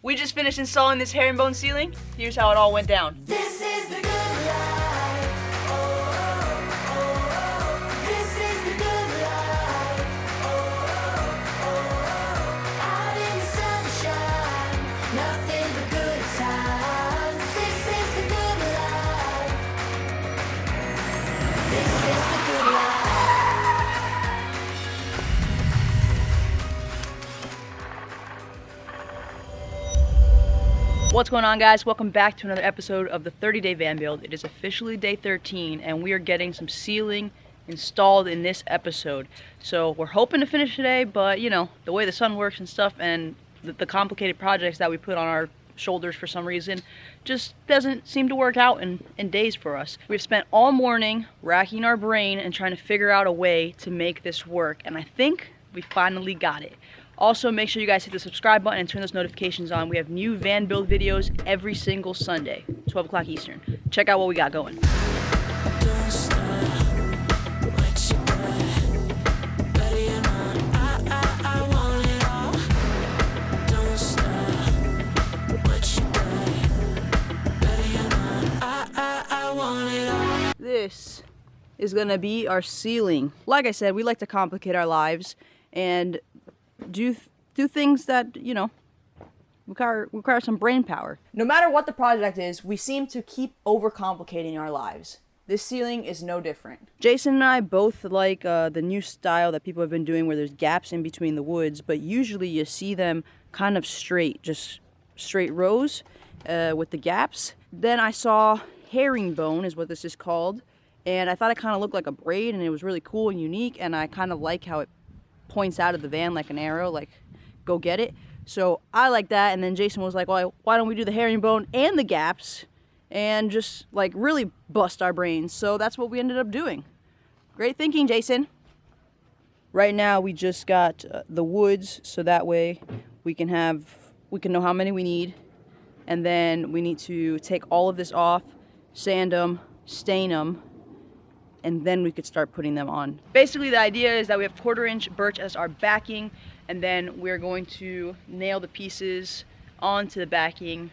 We just finished installing this herringbone ceiling. Here's how it all went down. This is the good life. Oh, oh, oh. This is the good life. Oh, oh, oh. Out in the sunshine, nothing but good times. This is the good life. This is the good life. What's going on, guys? Welcome back to another episode of the 30-day van build. It is officially day 13 and we are getting some ceiling installed in this episode. So we're hoping to finish today, but you know, the way the sun works and stuff and the complicated projects that we put on our shoulders for some reason just doesn't seem to work out in days for us. We've spent all morning racking our brain and trying to figure out a way to make this work, and I think we finally got it. Also, make sure you guys hit the subscribe button and turn those notifications on. We have new van build videos every single Sunday, 12 o'clock Eastern. Check out what we got going. This is gonna be our ceiling. Like I said, we like to complicate our lives and do things that, you know, require some brain power. No matter what the project is, we seem to keep overcomplicating our lives. This ceiling is no different. Jason and I both like the new style that people have been doing where there's gaps in between the woods, but usually you see them kind of straight, just straight rows with the gaps. Then I saw herringbone is what this is called, and I thought it kind of looked like a braid and it was really cool and unique, and I kind of like how it points out of the van like an arrow, like go get it. So I like that, and then Jason was like, well, why don't we do the herringbone and the gaps and just like really bust our brains? So that's what we ended up doing. Great thinking, Jason. Right now we just got the woods, so that way we can know how many we need, and then we need to take all of this off, sand them, stain them, and then we could start putting them on. Basically, the idea is that we have 1/4-inch birch as our backing, and then we're going to nail the pieces onto the backing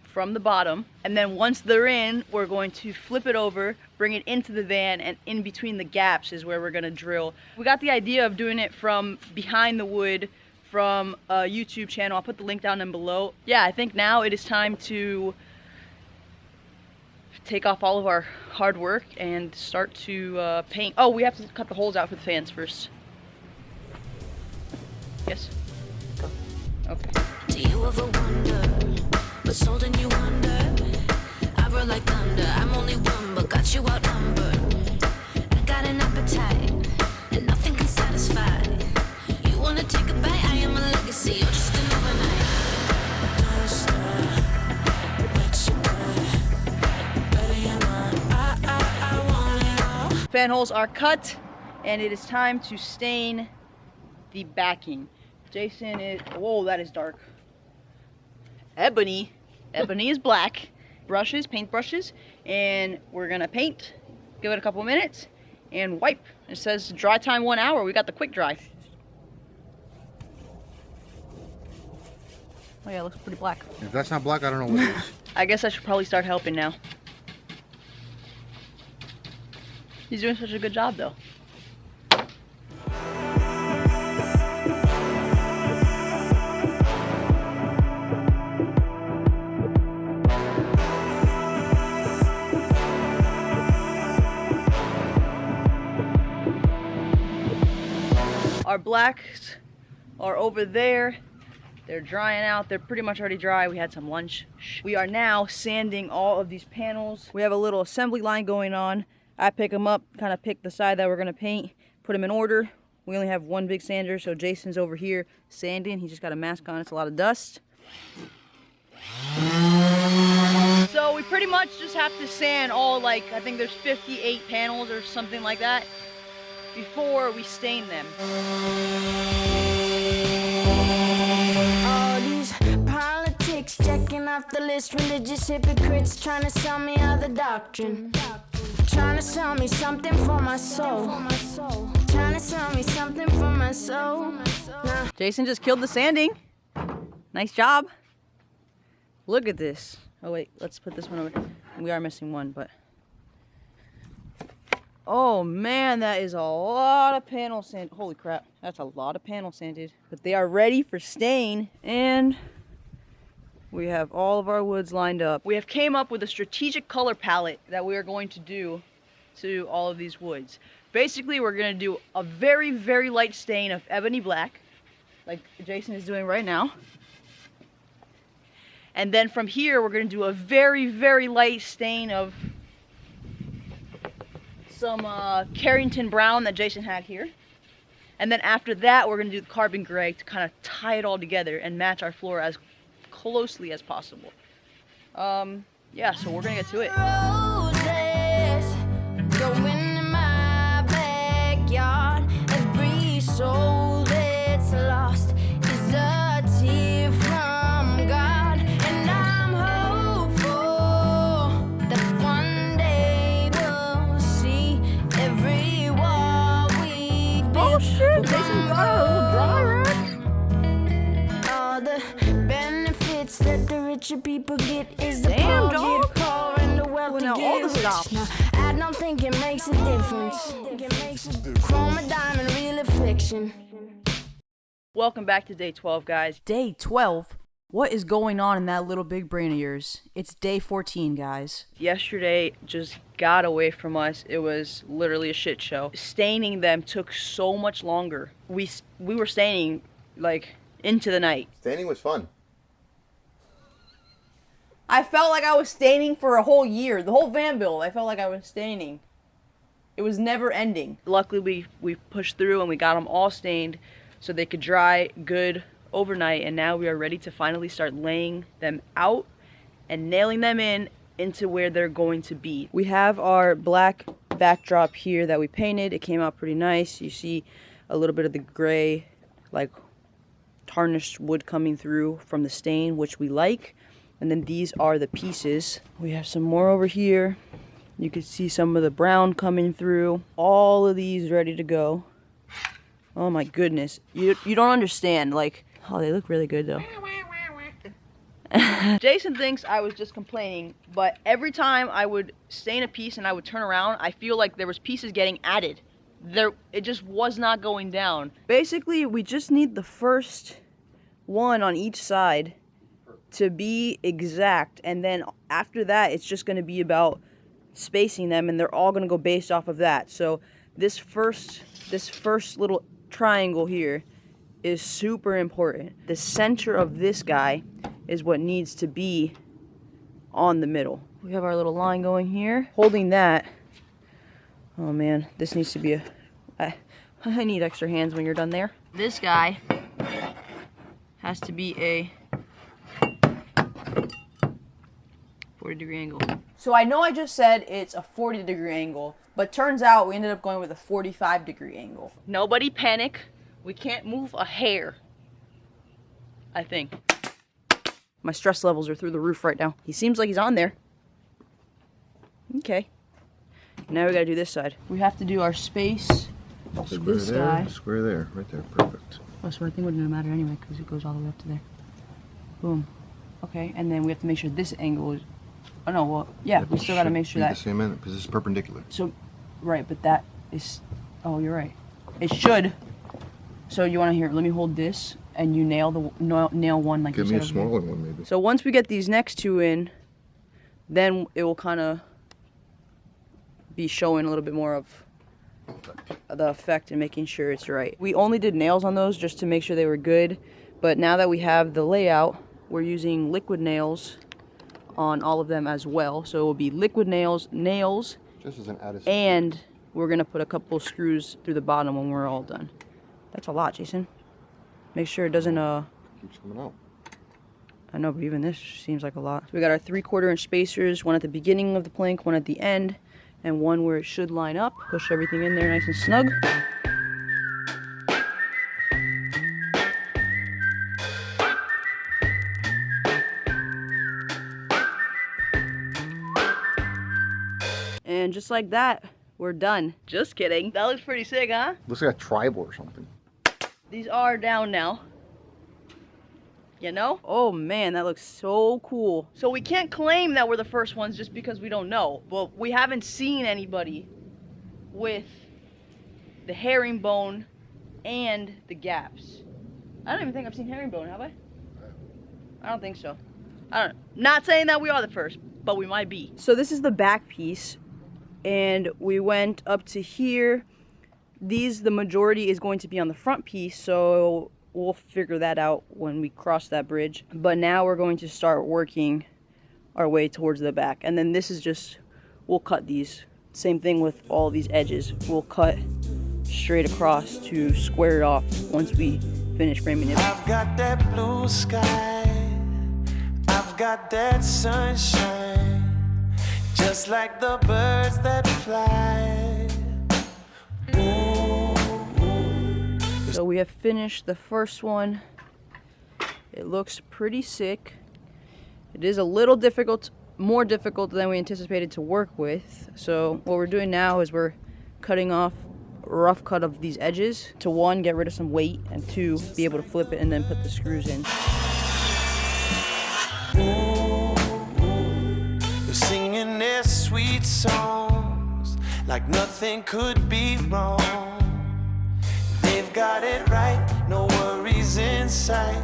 from the bottom. And then once they're in, we're going to flip it over, bring it into the van, and in between the gaps is where we're gonna drill. We got the idea of doing it from behind the wood from a YouTube channel. I'll put the link down in below. Yeah, I think now it is time to take off all of our hard work and start to paint. Oh, we have to cut the holes out for the fans first. Yes? Go. Okay. Do you ever wonder what's holding you under? I roll like thunder. I'm only one, but got you outnumbered. I got an appetite, and nothing can satisfy. You wanna take a bite? I am a legacy. You're just an overnight. Fan holes are cut, and it is time to stain the backing. Jason is, whoa, that is dark. Ebony is black. Brushes, paint brushes, and we're gonna paint, give it a couple minutes, and wipe. It says dry time 1 hour. We got the quick dry. Oh yeah, it looks pretty black. If that's not black, I don't know what it is. I guess I should probably start helping now. He's doing such a good job, though. Our blacks are over there. They're drying out. They're pretty much already dry. We had some lunch. We are now sanding all of these panels. We have a little assembly line going on. I pick them up, kind of pick the side that we're gonna paint, put them in order. We only have one big sander, so Jason's over here sanding. He just got a mask on, it's a lot of dust. So we pretty much just have to sand all, like, I think there's 58 panels or something like that before we stain them. All these politics checking off the list, religious hypocrites trying to sell me other doctrine. Trying to sell me something for my soul. Trying to sell me something for my soul. Nah. Jason just killed the sanding. Nice job. Look at this. Oh wait, let's put this one over. We are missing one, but. Oh man, that is a lot of panel sand. Holy crap, that's a lot of panel sanded. But they are ready for stain, and we have all of our woods lined up. We have came up with a strategic color palette that we are going to do to all of these woods. Basically, we're gonna do a very, very light stain of ebony black, like Jason is doing right now. And then from here, we're gonna do a very, very light stain of some Carrington brown that Jason had here. And then after that, we're gonna do the carbon gray to kind of tie it all together and match our floor as closely as possible. Yeah, so we're gonna get to it. Roses growing in my backyard. Every soul that's lost is a tear from God, and I'm hopeful that one day we'll see every wall we've built. Oh shit, Jason brought out a little dry rack. All the benefits that the richer people get is the Damn, poor dog. get poor and the wealthy Pulling out all get the rich. stops. Now, I don't think it makes a difference. Chrome a diamond, real affliction. Welcome back to day 12, guys. Day 12? What is going on in that little big brain of yours? It's day 14, guys. Yesterday just got away from us. It was literally a shit show. Staining them took so much longer. We were staining like into the night. Staining was fun. I felt like I was staining for a whole year. The whole van build, I felt like I was staining. It was never ending. Luckily, we pushed through and we got them all stained so they could dry good overnight. And now we are ready to finally start laying them out and nailing them into where they're going to be. We have our black backdrop here that we painted. It came out pretty nice. You see a little bit of the gray, like tarnished wood coming through from the stain, which we like. And then these are the pieces. We have some more over here. You can see some of the brown coming through. All of these ready to go. Oh my goodness. You don't understand. Like, oh, they look really good though. Jason thinks I was just complaining, but every time I would stain a piece and I would turn around, I feel like there was pieces getting added. It just was not going down. Basically, we just need the first one on each side to be exact, and then after that it's just going to be about spacing them, and they're all going to go based off of that. So this first little triangle here is super important. The center of this guy is what needs to be on the middle. We have our little line going here, holding that. Oh man, this needs to be I need extra hands when you're done there. This guy has to be a 40-degree angle. So I know I just said it's a 40-degree angle, but turns out we ended up going with a 45-degree angle. Nobody panic. We can't move a hair, I think. My stress levels are through the roof right now. He seems like he's on there. Okay. Now we gotta do this side. We have to do our space. Square This there, guy. square there, right there, perfect. Oh, so I think it wouldn't matter anyway because it goes all the way up to there. Boom. Okay, and then we have to make sure this angle is. Oh no, well, yeah, we still gotta make sure that. The same end because it's perpendicular. So, right, but that is. Oh, you're right. It should. So you want to hear? Let me hold this, and you nail nail one like. Give you me a said over smaller here. one, maybe. So once we get these next two in, then it will kind of be showing a little bit more of the effect and making sure it's right. We only did nails on those just to make sure they were good, but now that we have the layout, we're using liquid nails on all of them as well. So it will be liquid nails, Just as an added. and we're gonna put a couple screws through the bottom when we're all done. That's a lot, Jason. Make sure it doesn't Keeps coming out. I know, but even this seems like a lot. So we got our 3/4 inch spacers, one at the beginning of the plank, one at the end, and one where it should line up. Push everything in there nice and snug. And just like that, we're done. Just kidding. That looks pretty sick, huh? Looks like a tribal or something. These are down now. You know? Oh man, that looks so cool. So we can't claim that we're the first ones just because we don't know. Well, we haven't seen anybody with the herringbone and the gaps. I don't even think I've seen herringbone, have I? I don't think so. I don't know. Not saying that we are the first, but we might be. So this is the back piece, and we went up to here. The majority is going to be on the front piece, so we'll figure that out when we cross that bridge. But now we're going to start working our way towards the back. And then this is just, we'll cut these. Same thing with all these edges. We'll cut straight across to square it off once we finish framing it. I've got that blue sky, I've got that sunshine, just like the birds that fly. So we have finished the first one. It looks pretty sick. It is a little difficult, more difficult than we anticipated to work with. So what we're doing now is we're cutting off a rough cut of these edges to, one, get rid of some weight, and two, be able to flip it and then put the screws in. They're singing their sweet songs like nothing could be wrong. They've got it right, no worries in sight.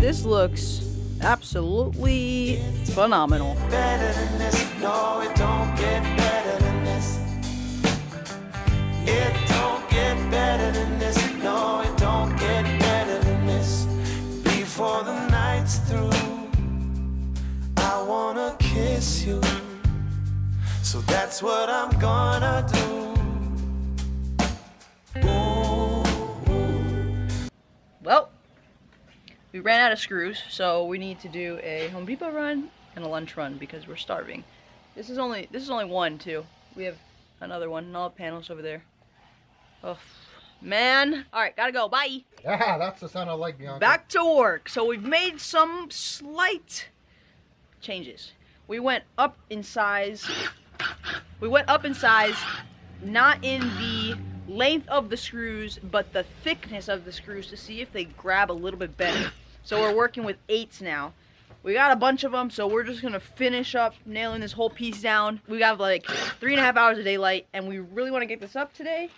This looks absolutely phenomenal. Better than this, no, it don't get better than this. It don't get better than this, no, it don't get better than this. Before the night's through, I wanna kiss you, so that's what I'm gonna do. Well, we ran out of screws, so we need to do a Home Depot run and a lunch run because we're starving. This is only one too. We have another one and all the panels over there. Oh man. Alright, gotta go. Bye. Yeah, that's the sound I like, Bianca. Back to work. So we've made some slight changes. We went up in size. Not in the length of the screws, but the thickness of the screws to see if they grab a little bit better. So we're working with 8s now. We got a bunch of them, so we're just gonna finish up nailing this whole piece down. We got like 3.5 hours of daylight, and we really want to get this up today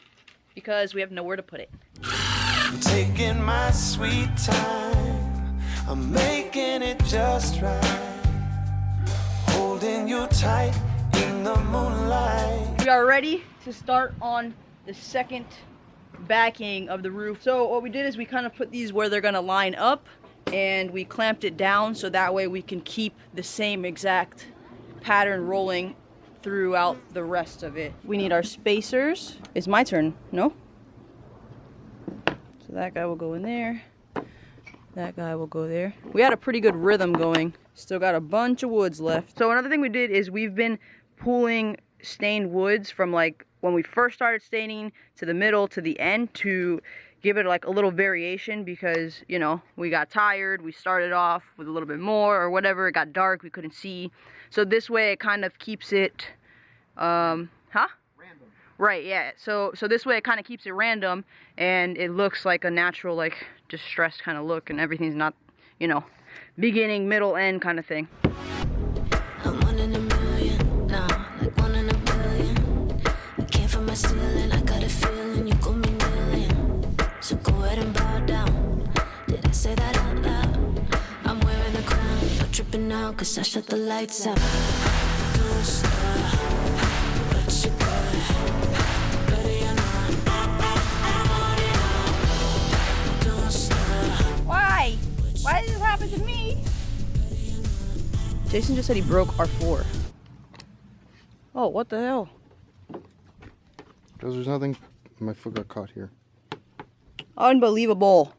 because we have nowhere to put it. I'm taking my sweet time, I'm making it just right, holding you tight in the moonlight. We are ready to start on the second backing of the roof. So what we did is we kind of put these where they're gonna line up, and we clamped it down so that way we can keep the same exact pattern rolling throughout the rest of it. We need our spacers. It's my turn, no? So that guy will go in there. That guy will go there. We had a pretty good rhythm going. Still got a bunch of woods left. So another thing we did is we've been pulling stained woods from like when we first started staining to the middle to the end to give it like a little variation because, you know, we got tired, we started off with a little bit more or whatever, it got dark, we couldn't see. So this way it kind of keeps it, Random. Right, yeah. So this way it kind of keeps it random and it looks like a natural, like, distressed kind of look and everything's not, you know, beginning, middle, end kind of thing. I'm 1 in a million, nah, like 1 in a billion. I came from my ceiling, I got a feeling you got me kneeling. So go ahead and bow down. Did I say that out loud? I'm wearing the crown, you're tripping out, cause I shut the lights out. Don't stop, what you got? Ready or not, I'm on it all. Don't stop. Why? Why did this happen to me? Jason just said he broke R4. Oh, what the hell? Because there's nothing. My foot got caught here. Unbelievable.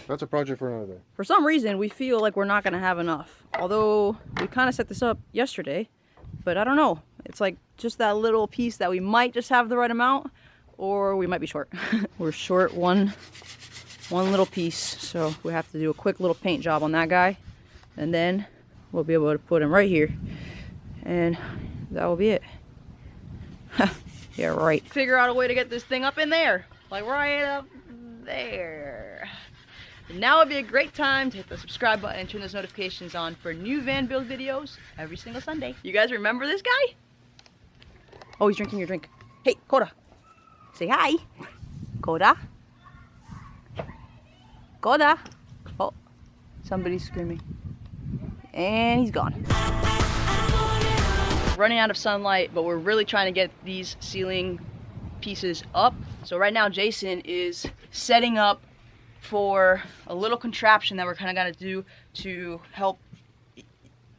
That's a project for another day. For some reason, we feel like we're not going to have enough. Although, we kind of set this up yesterday. But I don't know. It's like just that little piece that we might just have the right amount. Or we might be short. We're short one little piece. So we have to do a quick little paint job on that guy. And then we'll be able to put him right here. And that will be it. Yeah, right. Figure out a way to get this thing up in there. Like right up there. And now would be a great time to hit the subscribe button and turn those notifications on for new van build videos every single Sunday. You guys remember this guy? Oh, he's drinking your drink. Hey, Koda. Say hi. Koda. Koda. Oh, somebody's screaming. And he's gone. Running out of sunlight, but we're really trying to get these ceiling pieces up. So right now Jason is setting up for a little contraption that we're kind of gonna do to help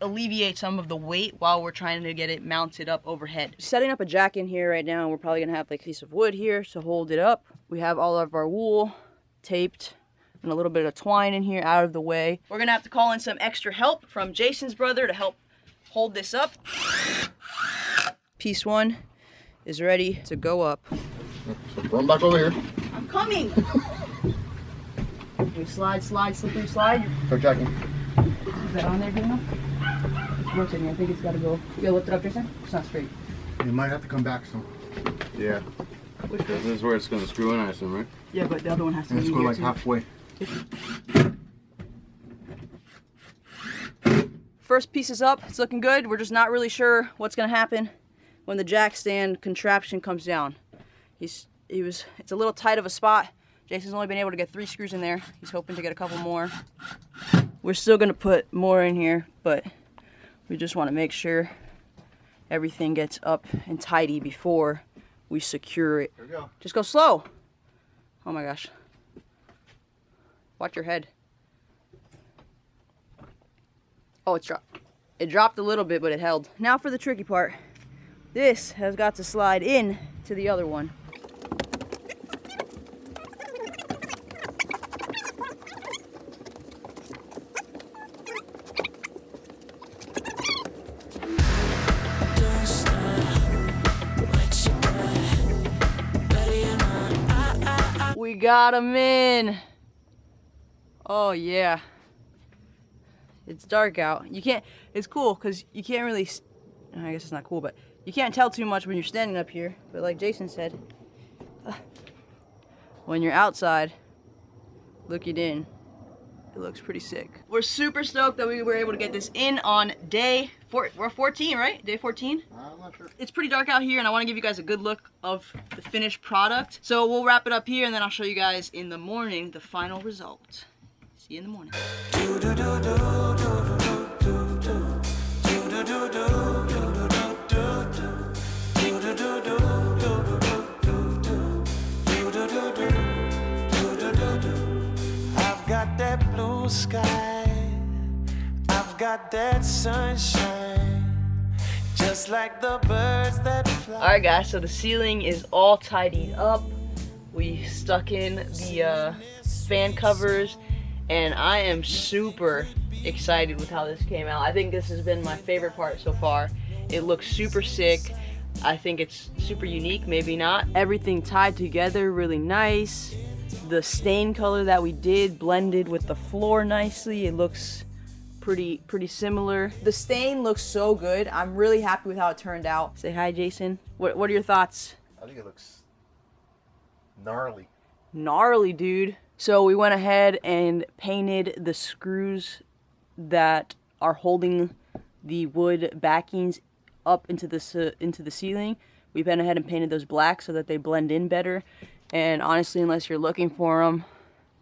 alleviate some of the weight while we're trying to get it mounted up overhead. Setting up a jack in here right now, and we're probably gonna have like a piece of wood here to hold it up. We have all of our wool taped and a little bit of twine in here out of the way. We're gonna have to call in some extra help from Jason's brother to help hold this up. Piece one is ready to go up. So run back over here. I'm coming! We slide, slippery slide. Start jacking. Is that on there good enough? It's rotating. I think it's got to go. You gotta lift it up, Jason? It's not straight. You might have to come back some. Yeah. Which way? This is where it's going to screw in, I assume, right? Yeah, but the other one has to Let's be go here like too. halfway. First piece is up. It's looking good. We're just not really sure what's gonna happen when the jack stand contraption comes down. It's a little tight of a spot. Jason's only been able to get 3 screws in there. He's hoping to get a couple more. We're still gonna put more in here, but we just want to make sure everything gets up and tidy before we secure it. Here we go. Just go slow. Oh my gosh. Watch your head. Oh, it's dropped. It dropped a little bit, but it held. Now for the tricky part. This has got to slide in to the other one. We got him in. Oh yeah. It's dark out. You can't, it's cool because you can't really, I guess it's not cool, but you can't tell too much when you're standing up here. But like Jason said, when you're outside looking in, it looks pretty sick. We're super stoked that we were able to get this in on day 14, right? Day 14? I'm not sure. It's pretty dark out here, and I want to give you guys a good look of the finished product. So we'll wrap it up here, and then I'll show you guys in the morning the final result. See you in the morning. I've got that blue sky, I've got that sunshine, just like the birds that fly. Alright guys, so the ceiling is all tidied up. We stuck in the fan covers, and I am super excited with how this came out. I think this has been my favorite part so far. It looks super sick. I think it's super unique, maybe not. Everything tied together really nice. The stain color that we did blended with the floor nicely. It looks pretty similar. The stain looks so good. I'm really happy with how it turned out. Say hi, Jason. What are your thoughts? I think it looks gnarly. Gnarly, dude. So we went ahead and painted the screws that are holding the wood backings up into the ceiling. We went ahead and painted those black so that they blend in better. And honestly, unless you're looking for them,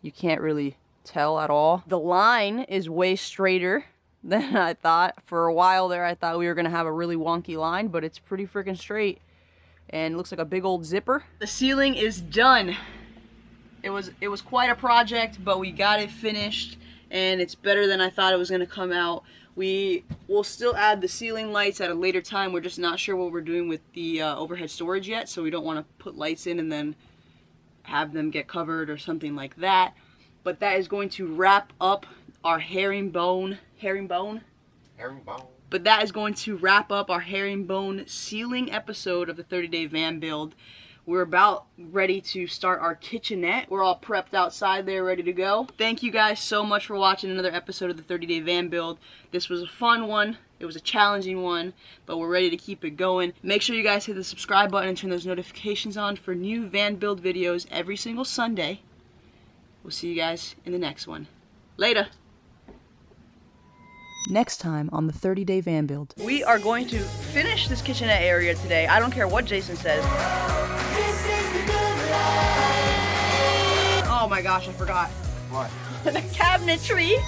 you can't really tell at all. The line is way straighter than I thought. For a while there, I thought we were gonna have a really wonky line, but it's pretty freaking straight. And it looks like a big old zipper. The ceiling is done. It was quite a project, but we got it finished, and it's better than I thought it was gonna come out. We will still add the ceiling lights at a later time. We're just not sure what we're doing with the overhead storage yet, so we don't want to put lights in and then have them get covered or something like that. But that is going to wrap up our herringbone. But that is going to wrap up our herringbone ceiling episode of the 30-day van build. We're about ready to start our kitchenette. We're all prepped outside there, ready to go. Thank you guys so much for watching another episode of the 30-day van build. This was a fun one. It was a challenging one, but we're ready to keep it going. Make sure you guys hit the subscribe button and turn those notifications on for new van build videos every single Sunday. We'll see you guys in the next one. Later. Next time on the 30-day van build. We are going to finish this kitchenette area today. I don't care what Jason says. This is the good life. Oh my gosh, I forgot. What? The cabinetry.